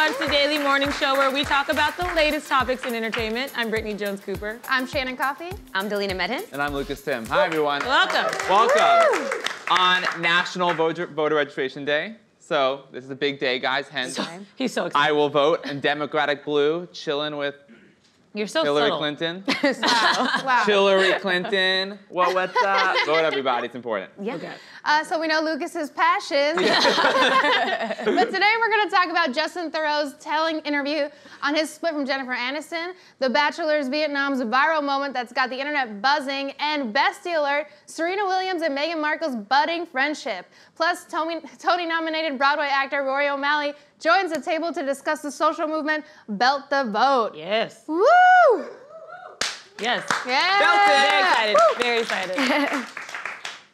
Brunch, the daily morning show where we talk about the latest topics in entertainment. I'm Brittany Jones-Cooper. I'm Shannon Coffey. I'm Delina Medhin. And I'm Lucas Tim. Hi, everyone. Welcome. Welcome. On National Voter Registration Day. So this is a big day, guys. Hence, He's so excited. I will vote in Democratic blue, chilling with You're so Hillary subtle. Clinton. Wow. Hillary Clinton. Well, what's up? Vote, everybody. It's important. Yeah. Okay. So we know Lucas's passions. But today we're going to talk about Justin Theroux's telling interview on his split from Jennifer Aniston, The Bachelor's Vietnam's viral moment that's got the internet buzzing, and bestie alert, Serena Williams and Meghan Markle's budding friendship. Plus, Tony-nominated Broadway actor Rory O'Malley joins the table to discuss the social movement Belt the Vote. Yes. Woo! Yes. Yeah! Very excited. Very excited.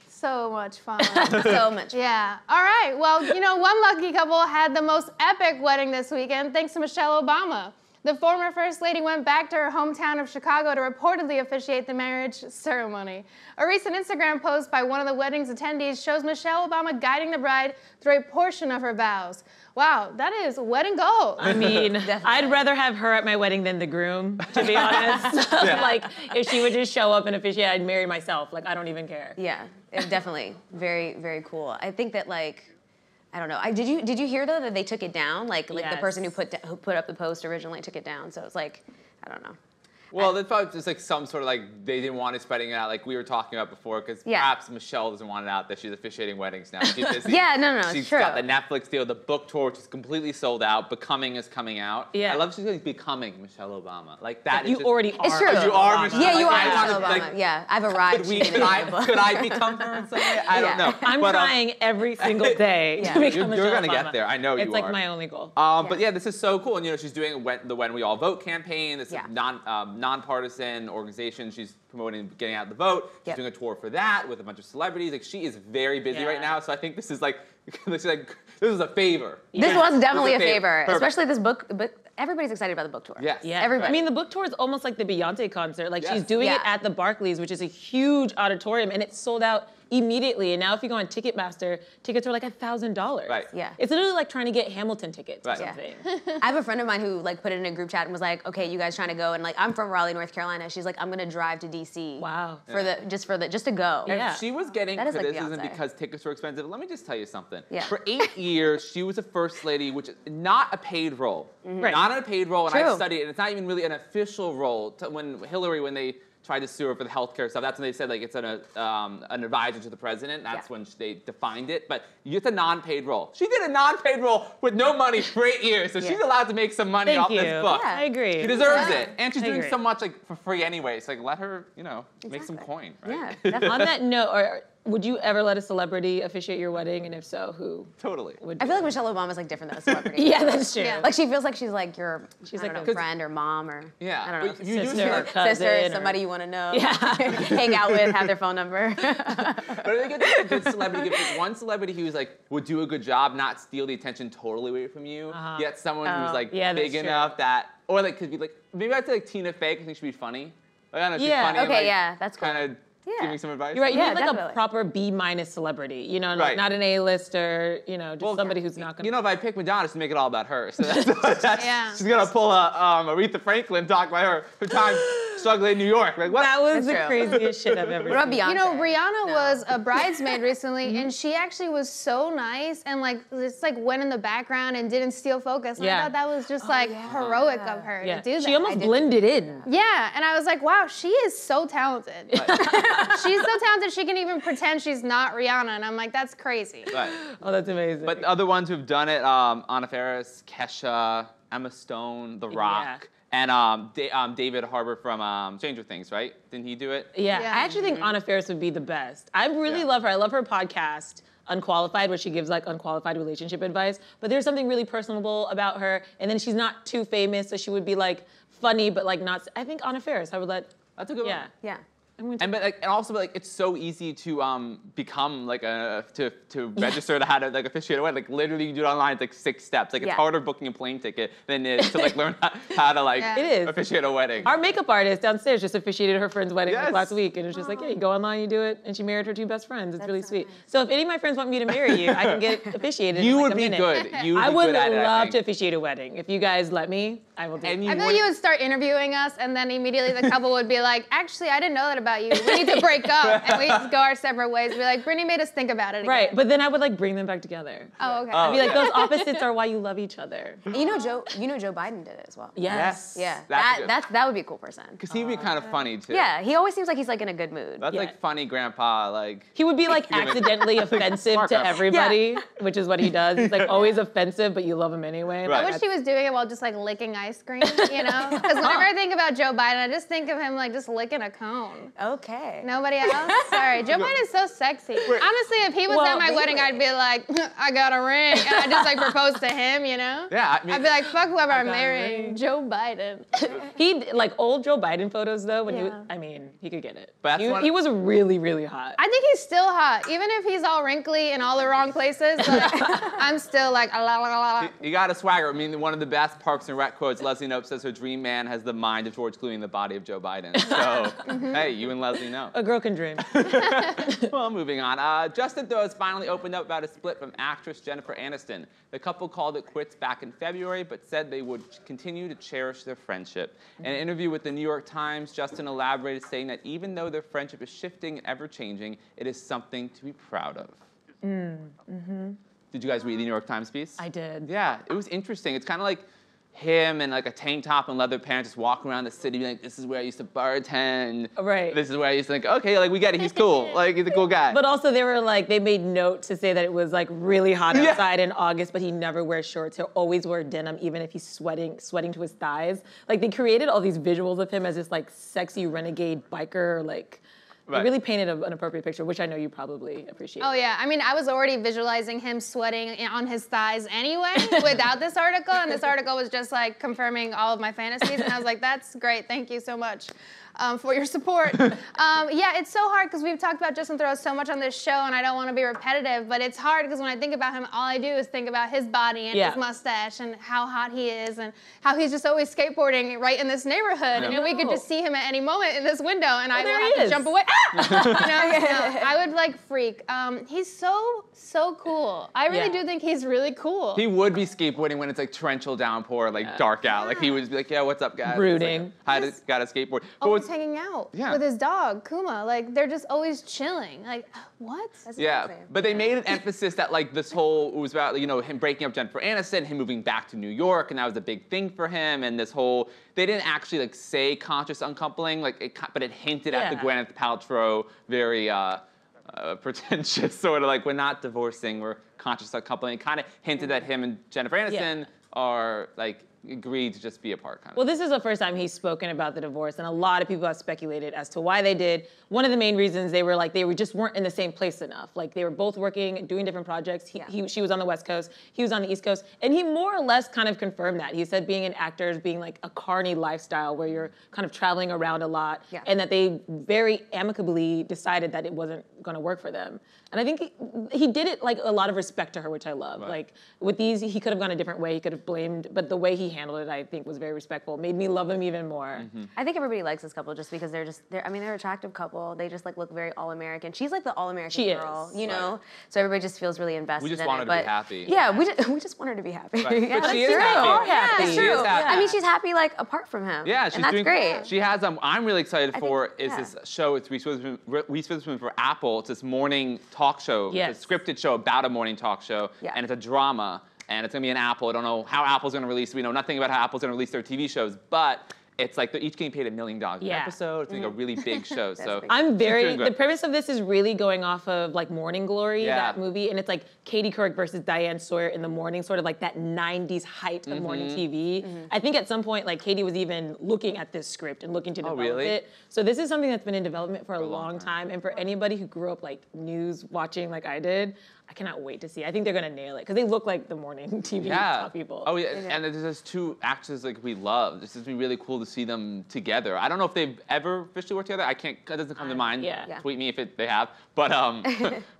So much fun. So much. Yeah. All right. Well, you know, one lucky couple had the most epic wedding this weekend thanks to Michelle Obama. The former First Lady went back to her hometown of Chicago to reportedly officiate the marriage ceremony. A recent Instagram post by one of the wedding's attendees shows Michelle Obama guiding the bride through a portion of her vows. Wow, that is wedding gold. I mean, I'd rather have her at my wedding than the groom, to be honest. Like, if she would just show up and officiate, I'd marry myself. Like, I don't even care. Yeah, it's definitely very, very cool. I think that, like, I don't know. Did you hear though that they took it down? Like the person who put up the post originally took it down. So it's like, I don't know. Well, that's probably just like some sort of like they didn't want it spreading it out like we were talking about before because perhaps Michelle doesn't want it out that she's officiating weddings now. She's busy. Yeah, no, She's true. got the Netflix deal, the book tour, which is completely sold out. Becoming is coming out. Yeah. I love she's like becoming Michelle Obama. Like that. You is already are. It's true. You are Obama. Michelle. Yeah, you like, are I Michelle wanna, Obama. Yeah, I've arrived. Could I become her in some way? I don't know. I'm But, trying every single day Yeah. to become You're Michelle gonna Obama. get there. I know you are. It's like my only goal. But yeah, this is so cool. And you know, she's doing the When We All Vote campaign. This is nonpartisan organization. She's promoting getting out the vote. She's doing a tour for that with a bunch of celebrities. Like she is very busy right now. So I think this is like, this is a favor. This was definitely a favor, Perfect. especially this book. But everybody's excited about the book tour. Yes. Yeah, Everybody. I mean, the book tour is almost like the Beyonce concert. Like she's doing Yeah. it at the Barclays, which is a huge auditorium, and it's sold out immediately. And now if you go on Ticketmaster, tickets are like $1,000. Right. Yeah. It's literally like trying to get Hamilton tickets or Right. something. I have a friend of mine who like put it in a group chat and was like, "Okay, you guys trying to go?" And like, I'm from Raleigh, North Carolina. She's like, "I'm gonna drive to DC." Wow. Just to go. And Yeah. she was getting That is like criticism Beyonce. because tickets were expensive. Let me just tell you something. Yeah. For 8 years, she was a first lady, which is not a paid role. Right. Not a paid role, and True. I studied it, and it's not even really an official role. When they tried to sue her for the healthcare stuff, that's when they said like it's an advisor to the president. That's when they defined it. But it's a non-paid role. She did a non-paid role with no money for 8 years, so she's allowed to make some money off this book. I agree. She deserves it, and she's I doing agree. so much like for free anyway. So like let her, make some coin. Right? Yeah. Definitely. On that note, would you ever let a celebrity officiate your wedding? And if so, who? Totally. Would I feel like Michelle Obama's like different than a celebrity. Yeah, that's true. Like she feels like she's like your She's I don't like know, a- friend or mom or I don't know, But you Sister or cousin sister, or- somebody you want to know, Yeah. hang out with, have their phone number. But I think it's a good celebrity gift. Like one celebrity who's like would do a good job, not steal the attention totally away from you. Yet someone who's like Yeah, that's big true. enough that, or like could be like maybe I'd say like Tina Fey. I think she'd be funny. Like, I don't know, she's Yeah, funny. okay, and, like, yeah, that's cool. Kind of giving some advice. You're right. You Yeah, need like definitely. a proper B- celebrity. You know, like Right. not an A-lister. You know, just Well, somebody who's not gonna. You know, if I pick Madonna, it's to make it all about her. So that's Yeah. she's gonna pull a Aretha Franklin talk about her time struggling in New York. Like what? that was the That's true. craziest shit I've ever What about seen. Beyonce? You know, Rihanna was a bridesmaid recently, and she actually was so nice and like just like went in the background and didn't steal focus. And I thought that was just like heroic of her to do that. She almost blended in. Yeah, and I was like, wow, she is so talented. She's so talented she can even pretend she's not Rihanna, and I'm like, that's crazy. Right. Oh, that's amazing. But other ones who've done it, Anna Faris, Kesha, Emma Stone, The Rock, and David Harbour from Stranger Things, right? Didn't he do it? Yeah, I actually think Anna Faris would be the best. I really love her. I love her podcast, Unqualified, where she gives like unqualified relationship advice. But there's something really personable about her. And then she's not too famous, so she would be like funny, but like not. I think Anna Faris. I would let. That's a good one. Yeah. And also it's so easy to become like to register to how to like officiate a wedding. Like literally you do it online. It's like 6 steps. Like it's harder booking a plane ticket than it is to like learn how to like officiate a wedding. Our makeup artist downstairs just officiated her friend's wedding like last week, and it's just like, yeah, you go online, you do it, and she married her 2 best friends. It's really sweet. Nice. So if any of my friends want me to marry you, I can get officiated. You in would like be a minute. good. You would I be would good at it, love to officiate a wedding. If you guys let me, I will do it. I feel like you would start interviewing us, and then immediately the couple would be like, actually, I didn't know that about you. We need to break up, and we just go our separate ways. Be like, Brittany made us think about it again. Right, but then I would like bring them back together. Oh, okay. I'd be like, those opposites are why you love each other. You know Joe Biden did it as well. Yes. Yeah, That would be a cool person. Because he'd be kind of funny too. Yeah, he always seems like he's like in a good mood. That's like funny grandpa, like. He would be like accidentally offensive to everybody, which is what he does. He's like always offensive, but you love him anyway. Right. I wish he was doing it while just like licking ice cream, you know? Because whenever I think about Joe Biden, I just think of him like just licking a cone. Okay. Nobody else? Sorry. Joe Biden's so sexy. Honestly, if he was at my wedding, I'd be like, I got a ring. And I'd just like propose to him, you know? Yeah, I mean, I'd be like, fuck whoever I'm marrying, Joe Biden. He like old Joe Biden photos though, when he could get it. But He was really, really hot. I think he's still hot. Even if he's all wrinkly in all the wrong places, like, I'm still like, la la la la. You got a swagger. I mean, one of the best Parks and Rec quotes, Leslie Knope says her dream man has the mind of George Clooney and the body of Joe Biden. So, hey, you and Leslie know. A girl can dream. Well, moving on. Justin Theroux finally opened up about a split from actress Jennifer Aniston. The couple called it quits back in February, but said they would continue to cherish their friendship. In an interview with the New York Times, Justin elaborated, saying that even though their friendship is shifting and ever-changing, it is something to be proud of. Did you guys read the New York Times piece? I did. Yeah, it was interesting. It's kind of like him and like a tank top and leather pants just walking around the city being like, this is where I used to bartend. Right. This is where I used to think, okay, like we get it, he's cool. Like he's a cool guy. But also they made note to say that it was like really hot outside in August, but he never wears shorts. He'll always wear denim even if he's sweating to his thighs. Like they created all these visuals of him as this like sexy renegade biker, like It really painted an appropriate picture, which I know you probably appreciate. Oh yeah, I mean, I was already visualizing him sweating on his thighs anyway without this article, and this article was just like confirming all of my fantasies, and I was like, that's great, thank you so much for your support. Yeah, it's so hard because we've talked about Justin Theroux so much on this show, and I don't want to be repetitive, but it's hard because when I think about him, all I do is think about his body and his mustache and how hot he is and how he's just always skateboarding right in this neighborhood, and we could just see him at any moment in this window, and I will have to jump away. I would like freak. He's so cool. I really do think he's really cool. He would be skateboarding when it's like torrential downpour, like dark out. Like he would be like, yeah, what's up, guys? Brooding. Like, got a skateboard. Always hanging out with his dog, Kuma. Like they're just always chilling. Like what? That's but they made an emphasis that like this whole, it was about, you know, him breaking up Jennifer Aniston, him moving back to New York, and that was a big thing for him. And this whole, they didn't actually like say conscious uncoupling, like but it hinted at the Gwyneth Paltrow very pretentious sort of like, we're not divorcing, we're conscious uncoupling. It kind of hinted that him and Jennifer Aniston are like agreed to just be apart kind of. Well, this is the first time he's spoken about the divorce, and a lot of people have speculated as to why they did. One of the main reasons they just weren't in the same place enough. Like they were both working, doing different projects. She was on the West Coast, he was on the East Coast, and he more or less kind of confirmed that. He said being an actor is being like a carny lifestyle where you're kind of traveling around a lot, and that they very amicably decided that it wasn't going to work for them. And I think he did it like a lot of respect to her, which I love. Like with these, he could have gone a different way. He could have blamed, but the way he handled it, I think, was very respectful. Made me love him even more. I think everybody likes this couple just because they're an attractive couple. They just like look very all-American. She's like the all-American girl, you know? So everybody just feels really invested in it. We just want her to be happy. Yeah, we just want her to be happy. Right. Yeah, but she is happy. That's true. She is happy. I mean, she's happy like apart from him. Yeah, she's and that's doing great. She has I'm really excited for this show. It's Reese Witherspoon for Apple. It's this morning talk show. It's a scripted show about a morning talk show, and it's a drama. And it's gonna be an Apple. I don't know how Apple's gonna release. We know nothing about how Apple's gonna release their TV shows, but it's like they're each getting paid $1 million an episode. It's like a really big show. So I'm the premise of this is really going off of like Morning Glory, that movie, and it's like Katie Couric versus Diane Sawyer in the morning, sort of like that 90s height of morning TV. I think at some point like Katie was even looking at this script and looking to develop it. So this is something that's been in development for a long time, and for anybody who grew up like news watching like I did, I cannot wait to see. I think they're gonna nail it because they look like the morning TV top people. Oh yeah, and there's just two actors like we love. This is really cool to see them together. I don't know if they've ever officially worked together. I can't. That doesn't come to mind. Tweet me if they have. But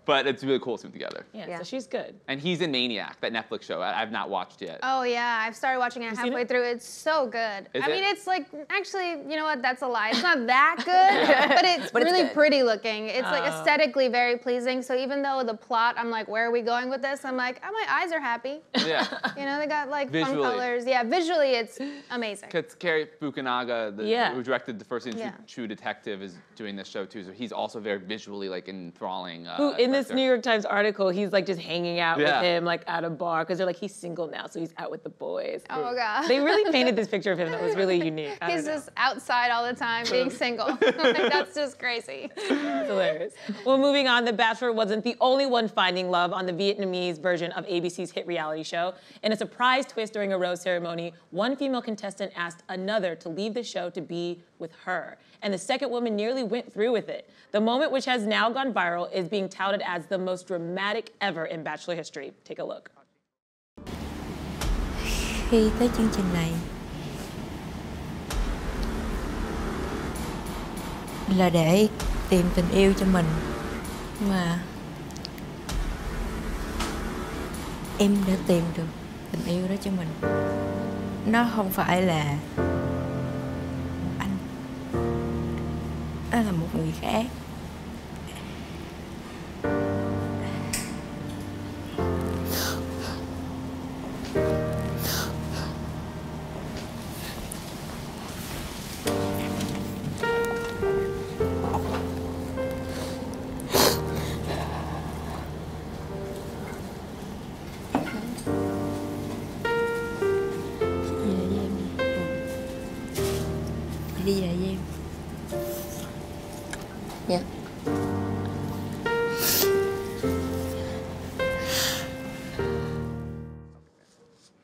but it's really cool to see them together. Yeah, so she's good. And he's in Maniac, that Netflix show. I've not watched yet. Oh yeah, I've started watching it halfway through. It's so good. I mean, it's like actually, you know what? That's a lie. It's not that good, but it's really pretty looking. It's like aesthetically very pleasing. So even though the plot, I'm like, where are we going with this? I'm like, oh, my eyes are happy. Yeah. You know, they got like fun colors. Yeah, visually it's amazing. Because Cary Fukunaga, who directed the first season, True Detective, is doing this show too. So he's also very visually like enthralling. Who in this New York Times article, he's like just hanging out with him like at a bar because they're like he's single now, so he's out with the boys. Oh god. They really painted this picture of him that was really unique. He's just outside all the time being single. Like, that's just crazy. It's hilarious. Well, moving on, The Bachelor wasn't the only one finding love on the Vietnamese version of ABC's hit reality show. In a surprise twist during a rose ceremony, one female contestant asked another to leave the show to be with her. And the second woman nearly went through with it. The moment, which has now gone viral, is being touted as the most dramatic ever in Bachelor history. Take a look. Khi tới chương trình này là để tìm tình yêu cho mình, mà em đã tìm được tình yêu đó cho mình. Nó không phải là anh, đó là một người khác. Đi về với em. Dạ.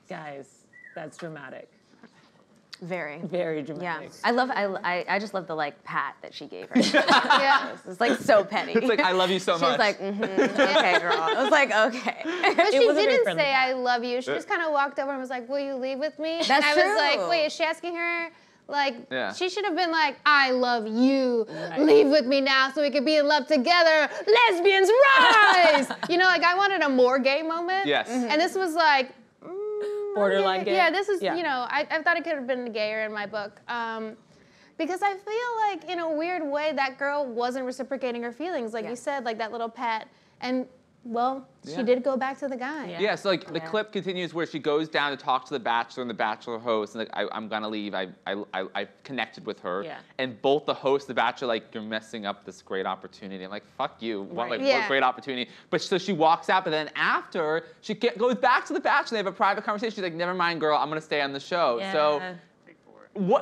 Guys, that's dramatic. Very. Very dramatic. Yeah. I just love the like pat that she gave her. Yeah. It's like so petty. It's like, I love you so much. She's like, okay, girl. I was like, okay. But she didn't say I love you. She just kind of walked over and was like, will you leave with me? That's and true. I was like, wait, is she asking her? Like, she should have been like, I love you. Right. Leave with me now so we can be in love together. Lesbians rise! You know, like I wanted a more gay moment. Yes. And this was like, borderline gay. Yeah, this is, you know, I thought it could have been gayer in my book. Because I feel like, in a weird way, that girl wasn't reciprocating her feelings. Like you said, like that little pat. And, well, she did go back to the guy. Yeah, so like the clip continues where she goes down to talk to the Bachelor and the Bachelor host, and like, I'm gonna leave. I connected with her. Yeah. And both the host, the Bachelor, like, you're messing up this great opportunity. I'm like, fuck you. What great opportunity. But so she walks out, but then after, she goes back to the Bachelor. They have a private conversation. She's like, never mind, girl, I'm gonna stay on the show. Yeah. So,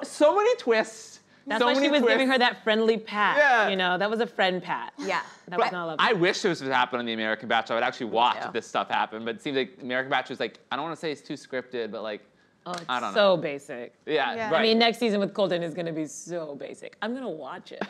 so many twists. That's why she was giving her that friendly pat. Yeah. You know, that was a friend pat. Yeah. That was not lovely. I wish this would happen on the American Bachelor. I would actually watch this stuff happen. But it seems like American Bachelor's like, I don't want to say it's too scripted, but like, I don't know. So basic. Yeah, right. I mean, next season with Colton is going to be so basic. I'm going to watch it.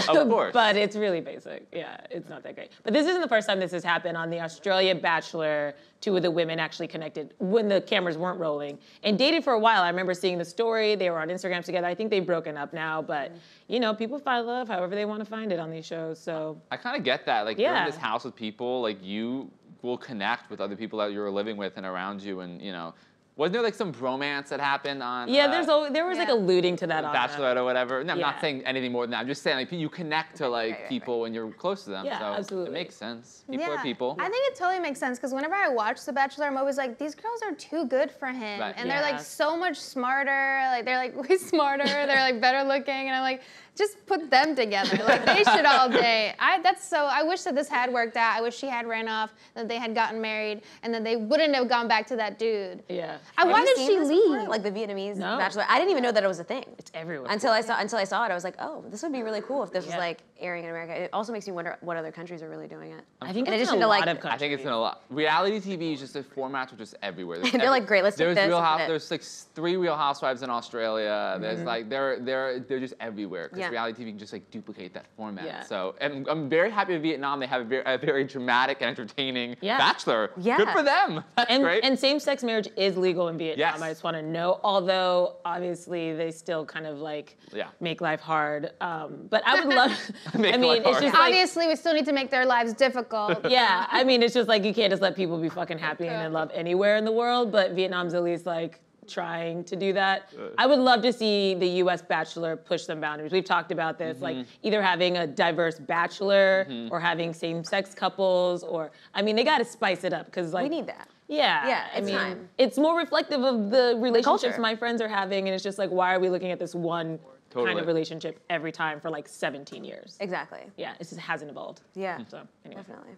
Of course. But it's really basic. Yeah, it's not that great. But this isn't the first time this has happened. On the Australia Bachelor, two of the women actually connected when the cameras weren't rolling and dated for a while. I remember seeing the story. They were on Instagram together. I think they've broken up now, but you know, people find love however they want to find it on these shows. So I kind of get that. Like, you're in this house with people, like, you will connect with other people that you're living with and around you, and you know. Wasn't there like some bromance that happened on? Yeah, there was like alluding to that on Bachelorette or whatever. No, I'm not saying anything more than that. I'm just saying like you connect to like people when you're close to them. Yeah, so absolutely. It makes sense. People are people. I think it totally makes sense because whenever I watch The Bachelor, I'm always like, these girls are too good for him, and they're like so much smarter. Like they're like way smarter. They're like better looking, and I'm like, just put them together. Like they should all date. I wish that this had worked out. I wish she had ran off, that they had gotten married, and then they wouldn't have gone back to that dude. Yeah. Why did she leave? Like the Vietnamese Bachelor. I didn't even know that it was a thing. It's everywhere. Until I saw it, I was like, oh, this would be really cool if this was like airing in America, it also makes me wonder what other countries are really doing it. I think in it's addition in a to like, lot of countries. I think it's in a lot. Reality TV is just a format which is everywhere. they're like, great, let's take this. There's like 3 Real Housewives in Australia. There's like they're just everywhere because reality TV can just like duplicate that format. Yeah. So, and I'm very happy in Vietnam. They have a very dramatic and entertaining Bachelor. Yeah. Good for them. That's great. And same-sex marriage is legal in Vietnam. Yes. I just want to know. Although obviously they still kind of like make life hard. But I would love. I mean, it's just like, obviously we still need to make their lives difficult. Yeah, I mean, it's just like you can't just let people be fucking happy and in love anywhere in the world. But Vietnam's at least like trying to do that. I would love to see the U.S. Bachelor push some boundaries. We've talked about this, like either having a diverse bachelor or having same-sex couples, or I mean, they got to spice it up because like we need that. Yeah, it's I mean, time. it's more reflective of the relationships culture. my friends are having, and it's just like, why are we looking at this one kind of relationship every time for like 17 years? Exactly. Yeah, it just hasn't evolved. Yeah. So anyway. Definitely.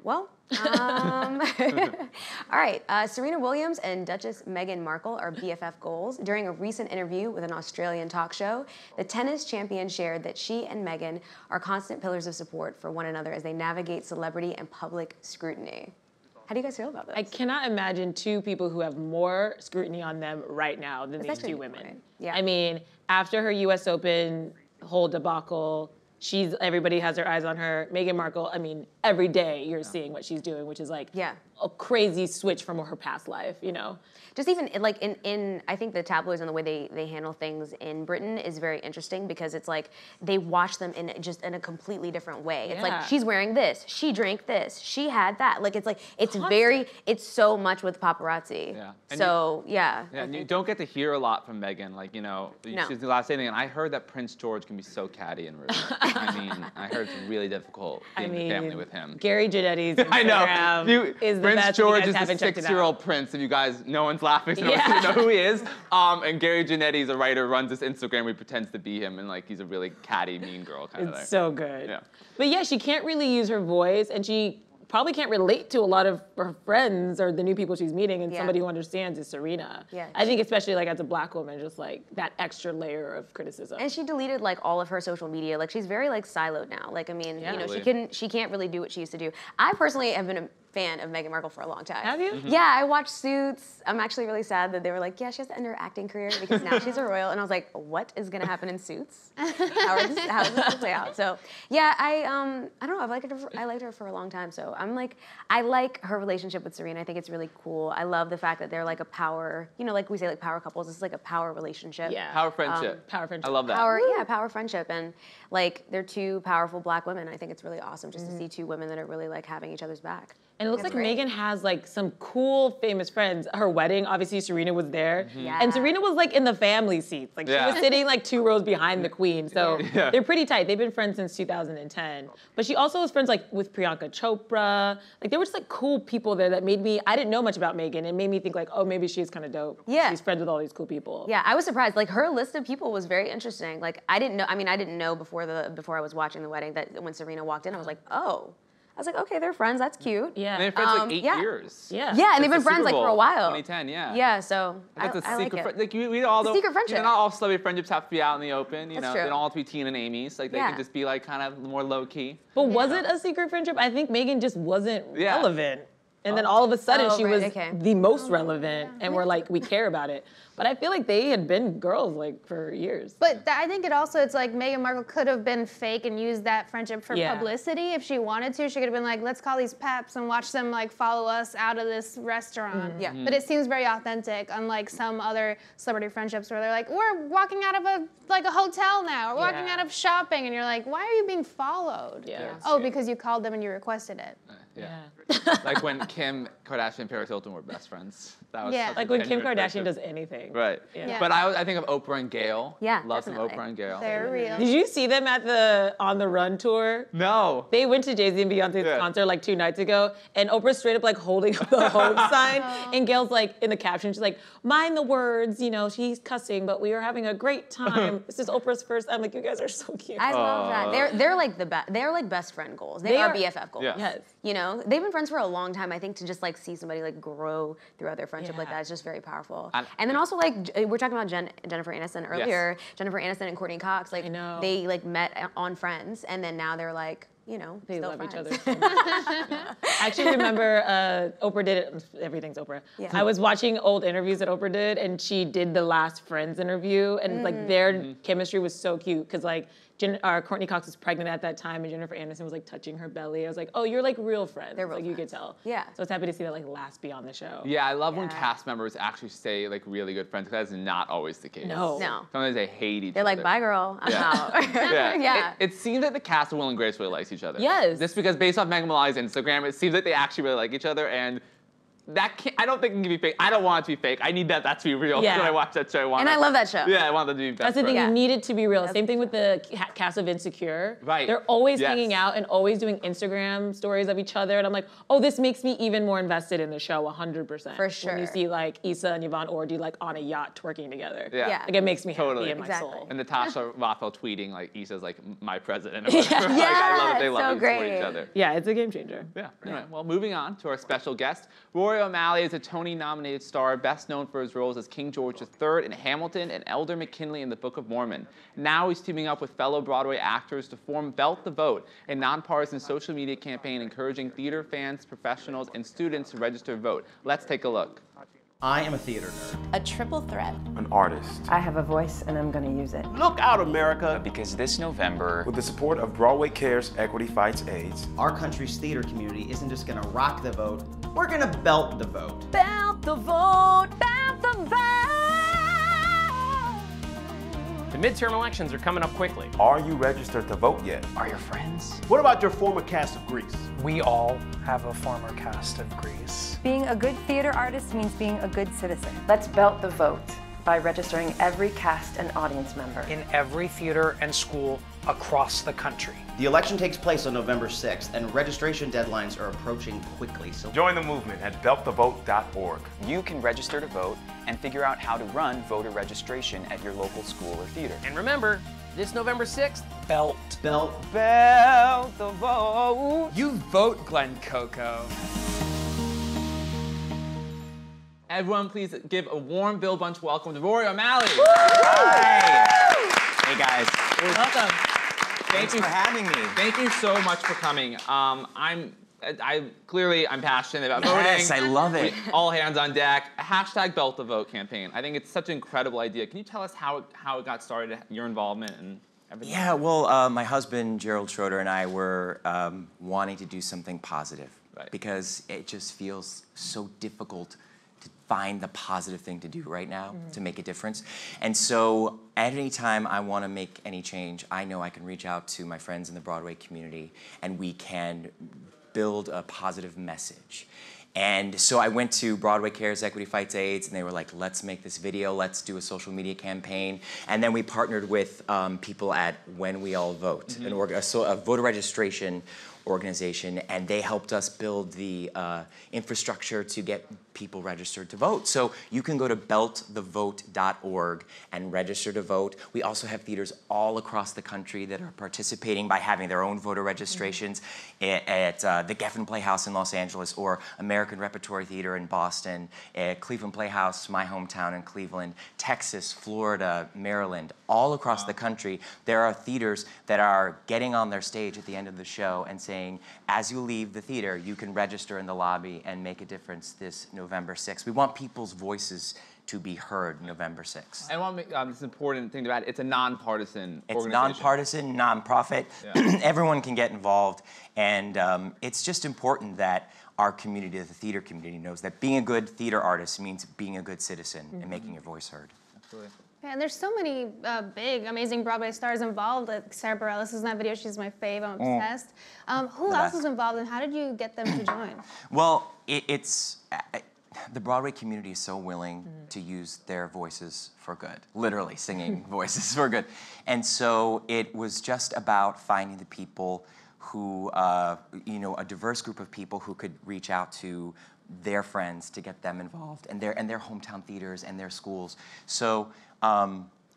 Well, all right. Serena Williams and Duchess Meghan Markle are BFF goals. During a recent interview with an Australian talk show, the tennis champion shared that she and Meghan are constant pillars of support for one another as they navigate celebrity and public scrutiny. How do you guys feel about this? I cannot imagine 2 people who have more scrutiny on them right now than these 2 women. Right. Yeah. I mean, after her U.S. Open whole debacle, everybody has their eyes on her. Meghan Markle, I mean, every day you're seeing what she's doing, which is like a crazy switch from her past life, you know? Just even like in I think the tabloids and the way they handle things in Britain is very interesting because it's like they watch them in a completely different way. It's like she's wearing this, she drank this, she had that. Like it's it's so much with paparazzi. Yeah. And so and you don't get to hear a lot from Meghan. Like, you know, she's the last thing. And I heard that Prince George can be so catty and rude. I mean, I heard it's really difficult being in the family with him. Gary Janetti's Instagram is the Prince best. George is the 6-year-old prince. If you guys, no one's laughing, so you know who he is. And Gary Janetti's a writer, runs this Instagram where he pretends to be him, and like he's a really catty, mean girl kind of thing. It's so good. Yeah. But yeah, she can't really use her voice, and she probably can't relate to a lot of her friends or the new people she's meeting, and somebody who understands is Serena. Yeah. I think especially like as a Black woman, just like that extra layer of criticism. And she deleted like all of her social media. Like she's very like siloed now. Like I mean, you know, she can't really do what she used to do. I personally have been a fan of Meghan Markle for a long time. Have you? Yeah, I watched Suits. I'm actually really sad that they were like, yeah, she has to end her acting career because now she's a royal. And I was like, what is gonna happen in Suits? How is this gonna play out? So yeah, I don't know. I liked her for a long time. So I'm like, I like her relationship with Serena. I think it's really cool. I love the fact that they're like a power, you know, like we say like power couples. This is like a power relationship. Yeah. Power friendship. Power friendship. I love that. Power friendship. And like they're 2 powerful Black women. I think it's really awesome just to see 2 women that are really like having each other's back. And it looks like Meghan has like some cool famous friends. Her wedding, obviously Serena was there. Yeah. And Serena was like in the family seats. Like she was sitting like 2 rows behind the queen. So they're pretty tight. They've been friends since 2010. But she also was friends like with Priyanka Chopra. Like there were just like cool people there that made me, I didn't know much about Meghan. It made me think like, oh, maybe she's kind of dope. Yeah. She's friends with all these cool people. Yeah, I was surprised. Like her list of people was very interesting. Like I didn't know before I was watching the wedding that when Serena walked in, I was like, oh. I was like, okay, they're friends. That's cute. Yeah. And they've been friends like 8 years. Yeah. Yeah, and they've been Since the friends Super like for a Bowl, while. 2010, yeah. Yeah, so That's a I like secret. it. Like we all don't. secret friendship. You know, not all celebrity friendships have to be out in the open. You That's know, true. they don't all have to be Tina and Amy's. Like they can just be like kind of more low key. But was it a secret friendship? I think Meghan just wasn't relevant. And then all of a sudden she was the most relevant and we're like, we care about it. But I feel like they had been girls like for years. But I think it's like Meghan Markle could have been fake and used that friendship for publicity if she wanted to. She could have been like, let's call these peps and watch them like follow us out of this restaurant. Yeah. But it seems very authentic, unlike some other celebrity friendships where they're like, we're walking out of a hotel now. We're walking out of shopping. And you're like, why are you being followed? Yeah. Oh, because you called them and you requested it. Yeah. Like when Kim Kardashian and Paris Hilton were best friends. That was such like a when Kim genuine Kardashian friendship. does anything. Right. Yeah. But I think of Oprah and Gayle. Yeah, Love some definitely. Oprah and Gayle. They're real. Did you see them at the On the Run tour? No. They went to Jay-Z and Beyonce's concert like 2 nights ago, and Oprah's straight up like holding up the Hope sign, and Gail's like in the caption, she's like, mind the words, you know, she's cussing, but we are having a great time. This is Oprah's first. I'm like, you guys are so cute. I love that. They're like they're like best friend goals. They are BFF goals. Yeah. Yes. You know, they've been friends for a long time. I think to just like see somebody like grow throughout their friendship like Yeah. that is just very powerful. And then also like we're talking about Jennifer Aniston earlier. Yes. Jennifer Aniston and Courtney Cox, like I know. they like met on Friends, and then now they're like, you know, They still love friends. each other so much. I actually remember Oprah did it. Everything's Oprah. Yeah. I was watching old interviews that Oprah did, and she did the last Friends interview, and like their chemistry was so cute because like Courtney Cox was pregnant at that time, and Jennifer Aniston was like touching her belly. I was like, oh, you're like real friends. They're real like you could friends. tell. Yeah. So I was happy to see that like last beyond the show. Yeah, I love when Yeah. cast members actually stay like really good friends, because that's not always the case. No. No. Sometimes they hate each They're other. like, bye, girl. I'm Yeah. out. Yeah. Yeah. It seems that the cast of Will and Grace really likes each other. Yes. Just because based off Megan Mullally's Instagram, it seems like they actually really like each other, and that I don't think it can be fake. I don't want it to be fake. I need that to be real. Yeah. When I watch that show, And I love that show. Yeah, I want them to be best That's the thing, friends. you need it to be real. That's Same thing with the cast of Insecure. Right. They're always Yes. hanging out and always doing Instagram stories of each other. And I'm like, oh, this makes me even more invested in the show, 100%. For sure. When you see like Issa and Yvonne Orji like on a yacht twerking together. Yeah. Yeah. Like it makes me Totally. happy in my Exactly. soul. And Natasha Rothfeld tweeting like Issa's like my president. Or whatever. Like, I love that they Yeah, love so and support great. each other. Yeah, it's a game changer. Yeah. Anyway, well, moving on to our special guest. Rory O'Malley is a Tony-nominated star, best known for his roles as King George III in Hamilton and Elder McKinley in The Book of Mormon. Now he's teaming up with fellow Broadway actors to form Belt the Vote, a nonpartisan social media campaign encouraging theater fans, professionals, and students to register to vote. Let's take a look. I am a theater nerd. A triple threat. An artist. I have a voice and I'm gonna use it. Look out, America! Because this November, with the support of Broadway Cares Equity Fights AIDS, Our country's theater community isn't just gonna rock the vote, we're gonna belt the vote. Belt the vote, belt the vote. The midterm elections are coming up quickly. are you registered to vote yet? are your friends? What about your former cast of Grease? We all have a former cast of Grease. Being a good theater artist means being a good citizen. Let's belt the vote by registering every cast and audience member. In every theater and school across the country. The election takes place on November 6th, and registration deadlines are approaching quickly, so Join the movement at beltthevote.org. You can register to vote and figure out how to run voter registration at your local school or theater. And remember, this November 6th, Belt. belt. Belt the Vote. you vote Glenn Coco. Everyone, please give a warm Bill Bunch welcome to Rory O'Malley. Hey guys, Welcome. Thank you for having me. Thank you so much for coming. I'm passionate about voting. Yes, I love it. All hands on deck. Hashtag Belt the Vote campaign. I think it's such an incredible idea. Can you tell us how it got started, your involvement and everything? Yeah, well, my husband, Gerald Schroeder, and I were wanting to do something positive. Right. Because it just feels so difficult to find the positive thing to do right now to make a difference. And so at any time I want to make any change, I know I can reach out to my friends in the Broadway community and we can build a positive message. And so I went to Broadway Cares Equity Fights AIDS and they were like, let's make this video, let's do a social media campaign. And then we partnered with people at When We All Vote, a voter registration organization, and they helped us build the infrastructure to get people registered to vote. So you can go to beltthevote.org and register to vote. We also have theaters all across the country that are participating by having their own voter registrations at the Geffen Playhouse in Los Angeles or American Repertory Theater in Boston, at Cleveland Playhouse, my hometown in Cleveland, Texas, Florida, Maryland, all across the country. There are theaters that are getting on their stage at the end of the show and saying, as you leave the theater, you can register in the lobby and make a difference this November 6th. We want people's voices to be heard November 6th. I want to make this important thing about it. It's a nonpartisan It's organization. nonpartisan, nonprofit. Yeah. Everyone can get involved. And it's just important that our community, the theater community, knows that being a good theater artist means being a good citizen and making your voice heard. Absolutely. Yeah, and there's so many big, amazing Broadway stars involved. Like Sarah Bareilles is in that video. She's my fave. I'm obsessed. Who else is involved, and how did you get them to join? Well, the Broadway community is so willing to use their voices for good, literally singing voices for good. And so it was just about finding the people who, a diverse group of people who could reach out to their friends to get them involved and their hometown theaters and their schools. So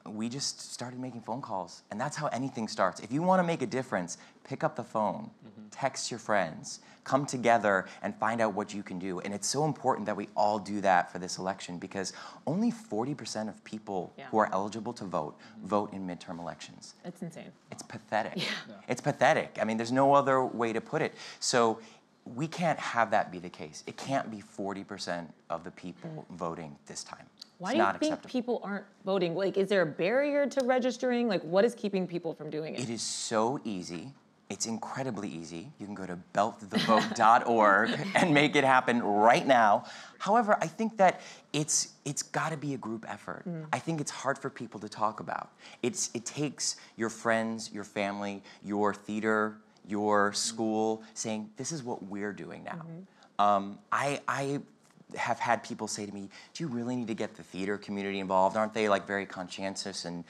we just started making phone calls. And that's how anything starts. If you want to make a difference, pick up the phone, text your friends, come together and find out what you can do. And it's so important that we all do that for this election because only 40% of people who are eligible to vote vote in midterm elections. It's insane. It's pathetic. It's pathetic. I mean, there's no other way to put it. So we can't have that be the case. It can't be 40% of the people voting this time. Why do you think people aren't voting? Like, is there a barrier to registering? Like, what is keeping people from doing it? It is so easy. It's incredibly easy. You can go to beltthevote.org and make it happen right now. However, I think that it's got to be a group effort. I think it's hard for people to talk about. It takes your friends, your family, your theater, your school saying, this is what we're doing now. I have had people say to me, do you really need to get the theater community involved? Aren't they like very conscientious and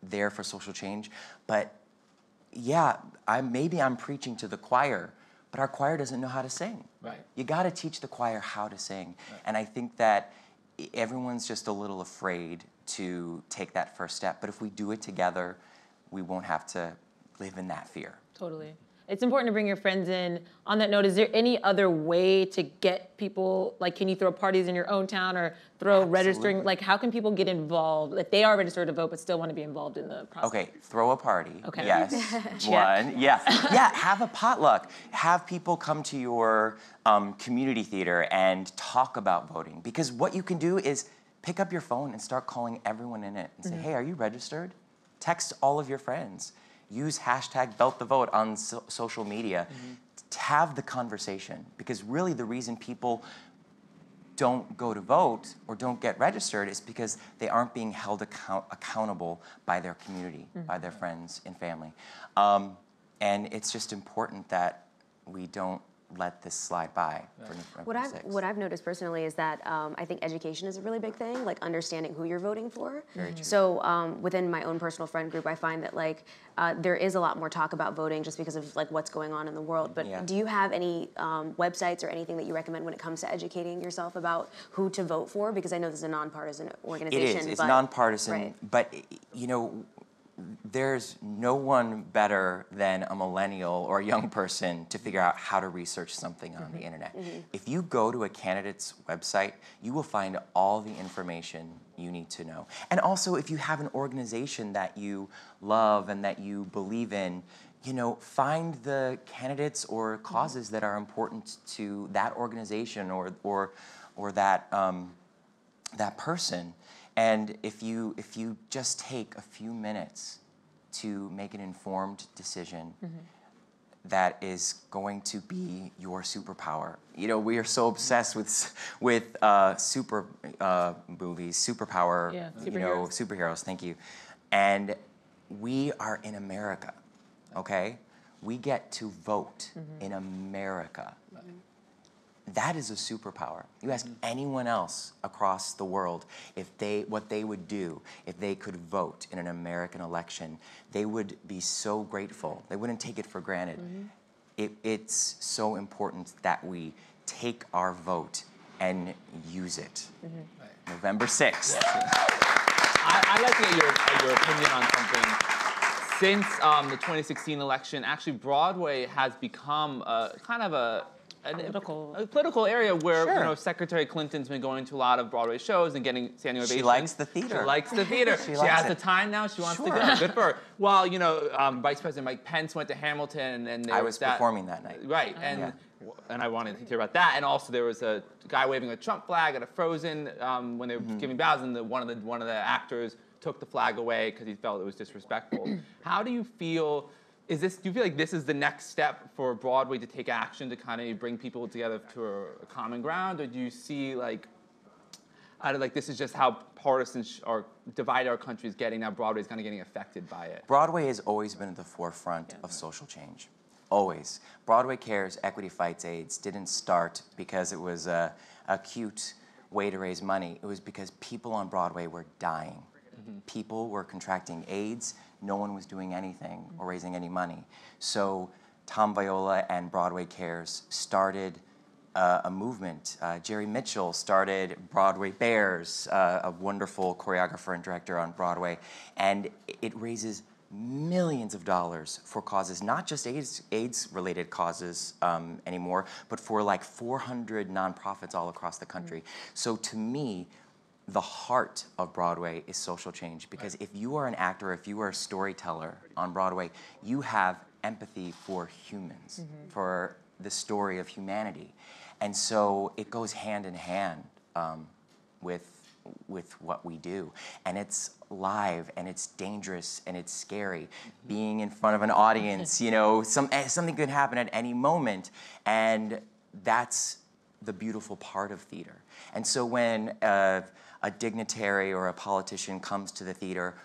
there for social change? But yeah, maybe I'm preaching to the choir, but our choir doesn't know how to sing. Right. You got to teach the choir how to sing. Right. And I think that everyone's just a little afraid to take that first step. But if we do it together, we won't have to live in that fear. Totally. It's important to bring your friends in. On that note, is there any other way to get people, like can you throw parties in your own town or throw registering, like how can people get involved if they are registered to vote but still want to be involved in the process? Okay, throw a party. Okay. Yes. One. Yeah. Yeah, have a potluck. Have people come to your community theater and talk about voting. Because what you can do is pick up your phone and start calling everyone in it and say, hey, are you registered? Text all of your friends. Use hashtag #BeltTheVote on social media to have the conversation. Because really the reason people don't go to vote or don't get registered is because they aren't being held accountable by their community, by their friends and family. And it's just important that we don't let this slide by. What I've noticed personally is that I think education is a really big thing, like understanding who you're voting for. Very true. So within my own personal friend group, I find that like there is a lot more talk about voting just because of like what's going on in the world. But do you have any websites or anything that you recommend when it comes to educating yourself about who to vote for? Because I know this is a nonpartisan organization. It is. It's nonpartisan, but you know, there's no one better than a millennial or a young person to figure out how to research something on the internet. If you go to a candidate's website, you will find all the information you need to know. And also, if you have an organization that you love and that you believe in, you know, find the candidates or causes that are important to that organization or that that person. And if you just take a few minutes to make an informed decision that is going to be your superpower. You know, we are so obsessed with super movies, superpower, you know, superheroes, thank you. And we are in America, okay? We get to vote in America. That is a superpower. You ask anyone else across the world what they would do if they could vote in an American election. They would be so grateful. They wouldn't take it for granted. It's so important that we take our vote and use it. November 6th. I'd like to get your opinion on something. Since the 2016 election, actually Broadway has become kind of a political area where you know Secretary Clinton's been going to a lot of Broadway shows and getting standing ovations. She likes the theater. She likes the theater. she has the time now. She wants to go. Good for her. Well, you know, Vice President Mike Pence went to Hamilton, and I was performing that night. Right, and I wanted to hear about that. And also there was a guy waving a Trump flag at a Frozen when they were giving bows, and one of the actors took the flag away because he felt it was disrespectful. How do you feel? Do you feel like this is the next step for Broadway to take action to kind of bring people together to a common ground, or do you see like this is just how partisan or divided our country is getting now? Broadway is kind of getting affected by it. Broadway has always been at the forefront of social change, always. Broadway Cares, Equity Fights AIDS didn't start because it was a cute way to raise money. It was because people on Broadway were dying. People were contracting AIDS. No one was doing anything or raising any money. So Tom Viola and Broadway Cares started a movement. Jerry Mitchell started Broadway Bears, a wonderful choreographer and director on Broadway, and it raises millions of dollars for causes, not just AIDS-related causes anymore, but for like 400 nonprofits all across the country. So to me, the heart of Broadway is social change, because if you are an actor, if you are a storyteller on Broadway, you have empathy for humans, for the story of humanity. And so it goes hand in hand with what we do. And it's live, and it's dangerous, and it's scary. Being in front of an audience, you know, something could happen at any moment, and that's the beautiful part of theater. And so when a dignitary or a politician comes to the theater,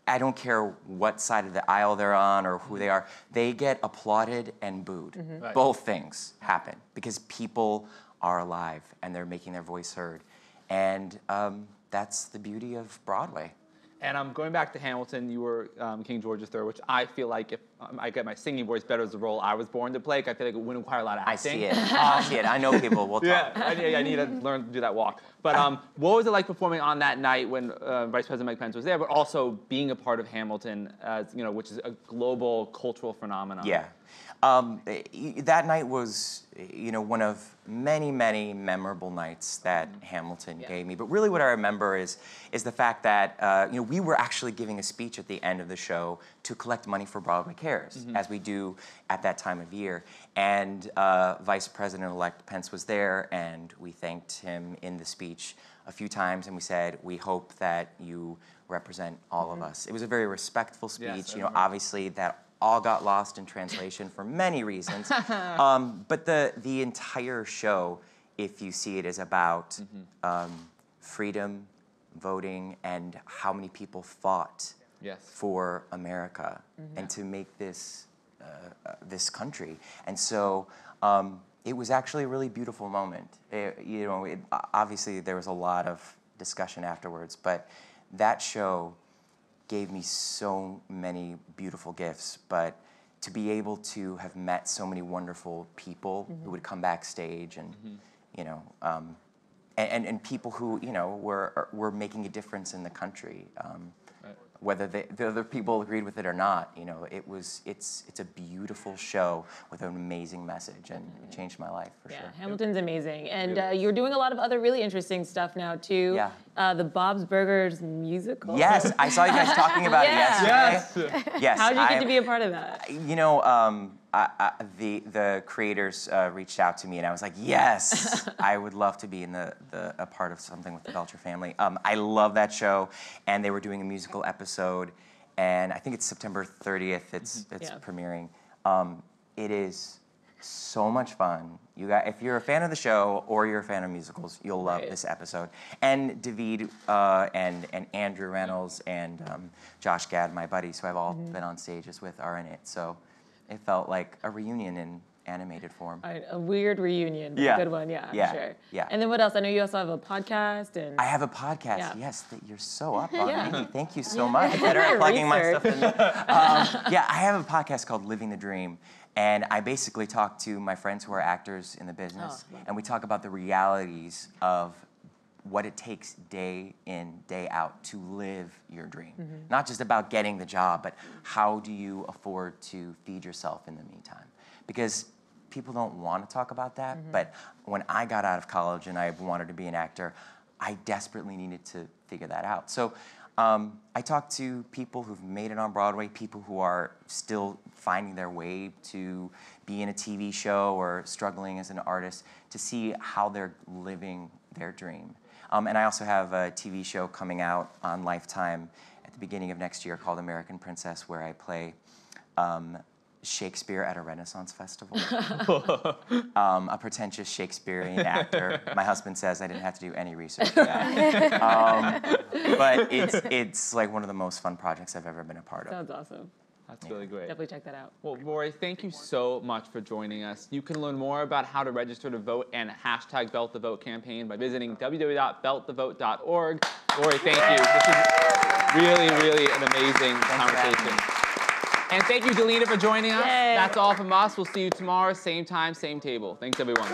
I don't care what side of the aisle they're on or who they are, they get applauded and booed. Right. Both things happen because people are alive and they're making their voice heard. And that's the beauty of Broadway. And going back to Hamilton, you were King George III, which I feel like if I get my singing voice better as the role I was born to play, I feel like it wouldn't require a lot of acting. I see it. I know people. We'll talk. Yeah, I need to learn to do that walk. But what was it like performing on that night when Vice President Mike Pence was there, but also being a part of Hamilton, you know, which is a global cultural phenomenon? Yeah. That night was, you know, one of many, many memorable nights that Hamilton gave me. But really what I remember is the fact that, you know, we were actually giving a speech at the end of the show to collect money for Broadway Cares, as we do at that time of year. And Vice President-elect Pence was there, and we thanked him in the speech a few times, and we said, we hope that you represent all of us. It was a very respectful speech. Yes, you know, obviously that all got lost in translation for many reasons. But the entire show, if you see it, is about freedom, voting, and how many people fought for America and to make this this country. And so it was actually a really beautiful moment. You know, obviously there was a lot of discussion afterwards, but that show gave me so many beautiful gifts, but to be able to have met so many wonderful people who would come backstage and, you know, and people who, you know, were making a difference in the country, whether the other people agreed with it or not, you know, it's a beautiful show with an amazing message, and it changed my life for sure. Hamilton's amazing, and you're doing a lot of other really interesting stuff now too. Yeah. The Bob's Burgers musical. Yes, I saw you guys talking about it yesterday. Yes. How did you get to be a part of that? You know, the creators reached out to me, and I was like, yes, I would love to be in a part of something with the Belcher family. I love that show, and they were doing a musical episode, and I think it's September 30th. It's premiering. It is so much fun. You guys, if you're a fan of the show or you're a fan of musicals, you'll love this episode. And David and Andrew Reynolds and Josh Gad, my buddies, who I've all been on stages with, are in it. So it felt like a reunion in animated form. A weird reunion, but a good one, sure. Yeah. And then what else? I know you also have a podcast. And I have a podcast, yes. You're so up on me. Thank you so much. Better at plugging my stuff in. Yeah, I have a podcast called Living the Dream. And I basically talk to my friends who are actors in the business, and we talk about the realities of what it takes day in, day out to live your dream. Not just about getting the job, but how do you afford to feed yourself in the meantime? Because people don't want to talk about that, but when I got out of college and I wanted to be an actor, I desperately needed to figure that out. So I talk to people who've made it on Broadway, people who are still finding their way to be in a TV show or struggling as an artist, to see how they're living their dream. And I also have a TV show coming out on Lifetime at the beginning of next year called American Princess, where I play Shakespeare at a Renaissance festival. A pretentious Shakespearean actor. My husband says I didn't have to do any research for that. But it's like one of the most fun projects I've ever been a part of. Sounds awesome. That's really great. Definitely check that out. Well, Rory, thank you so much for joining us. You can learn more about how to register to vote and hashtag Belt the Vote campaign by visiting www.beltthevote.org. Rory, thank you. This is really, really an amazing conversation. And thank you, Delina, for joining us. Yay. That's all from us. We'll see you tomorrow, same time, same table. Thanks, everyone.